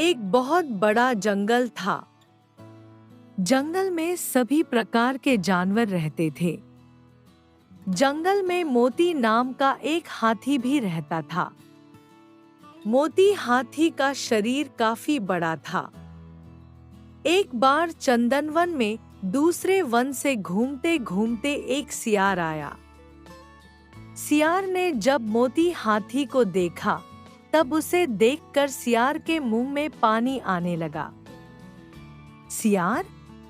एक बहुत बड़ा जंगल था। जंगल में सभी प्रकार के जानवर रहते थे। जंगल में मोती नाम का एक हाथी भी रहता था। मोती हाथी का शरीर काफी बड़ा था। एक बार चंदनवन में दूसरे वन से घूमते घूमते एक सियार आया। सियार ने जब मोती हाथी को देखा, तब उसे देखकर सियार के मुंह में पानी आने लगा। सियार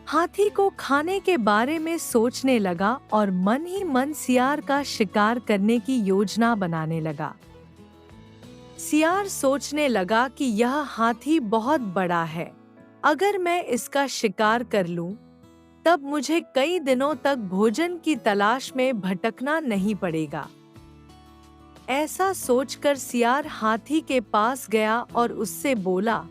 हाथी को खाने के बारे में सोचने लगा और मन ही मन सियार का शिकार करने की योजना बनाने लगा। सियार सोचने लगा कि यह हाथी बहुत बड़ा है। अगर मैं इसका शिकार कर लूं, तब मुझे कई दिनों तक भोजन की तलाश में भटकना नहीं पड़ेगा। ऐसा सोचकर सियार हाथी के पास गया और उससे बोला,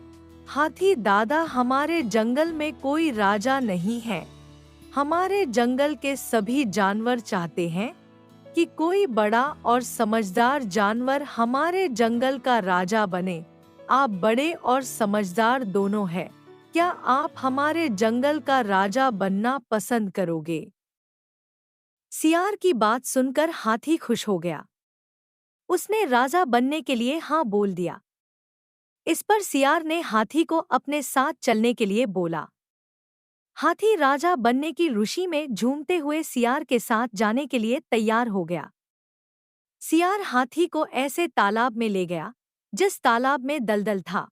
हाथी दादा, हमारे जंगल में कोई राजा नहीं है। हमारे जंगल के सभी जानवर चाहते हैं कि कोई बड़ा और समझदार जानवर हमारे जंगल का राजा बने। आप बड़े और समझदार दोनों हैं। क्या आप हमारे जंगल का राजा बनना पसंद करोगे? सियार की बात सुनकर हाथी खुश हो गया। उसने राजा बनने के लिए हाँ बोल दिया। इस पर सियार ने हाथी को अपने साथ चलने के लिए बोला। हाथी राजा बनने की रुचि में झूमते हुए सियार के साथ जाने के लिए तैयार हो गया। सियार हाथी को ऐसे तालाब में ले गया जिस तालाब में दलदल था।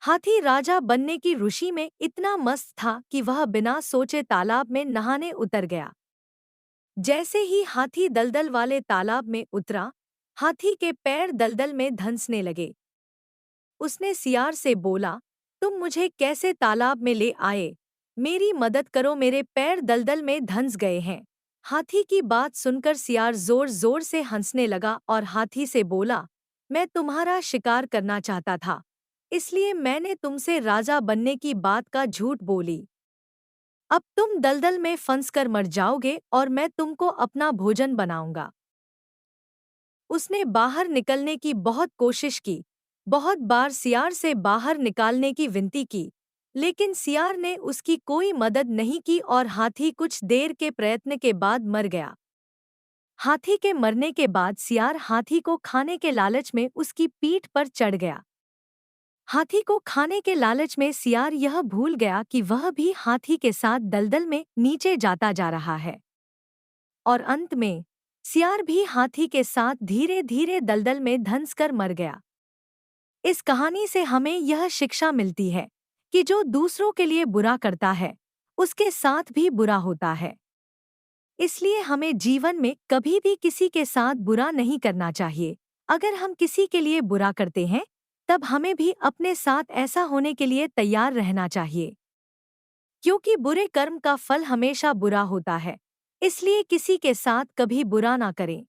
हाथी राजा बनने की रुचि में इतना मस्त था कि वह बिना सोचे तालाब में नहाने उतर गया। जैसे ही हाथी दलदल वाले तालाब में उतरा, हाथी के पैर दलदल में धंसने लगे। उसने सियार से बोला, तुम मुझे कैसे तालाब में ले आए? मेरी मदद करो, मेरे पैर दलदल में धंस गए हैं। हाथी की बात सुनकर सियार जोर जोर से हंसने लगा और हाथी से बोला, मैं तुम्हारा शिकार करना चाहता था, इसलिए मैंने तुमसे राजा बनने की बात का झूठ बोली। अब तुम दलदल में फंसकर मर जाओगे और मैं तुमको अपना भोजन बनाऊंगा। उसने बाहर निकलने की बहुत कोशिश की, बहुत बार सियार से बाहर निकालने की विनती की, लेकिन सियार ने उसकी कोई मदद नहीं की और हाथी कुछ देर के प्रयत्न के बाद मर गया। हाथी के मरने के बाद सियार हाथी को खाने के लालच में उसकी पीठ पर चढ़ गया। हाथी को खाने के लालच में सियार यह भूल गया कि वह भी हाथी के साथ दलदल में नीचे जाता जा रहा है। और अंत में सियार भी हाथी के साथ धीरे धीरे दलदल में धंसकर मर गया। इस कहानी से हमें यह शिक्षा मिलती है कि जो दूसरों के लिए बुरा करता है, उसके साथ भी बुरा होता है। इसलिए हमें जीवन में कभी भी किसी के साथ बुरा नहीं करना चाहिए। अगर हम किसी के लिए बुरा करते हैं, तब हमें भी अपने साथ ऐसा होने के लिए तैयार रहना चाहिए, क्योंकि बुरे कर्म का फल हमेशा बुरा होता है। इसलिए किसी के साथ कभी बुरा ना करें।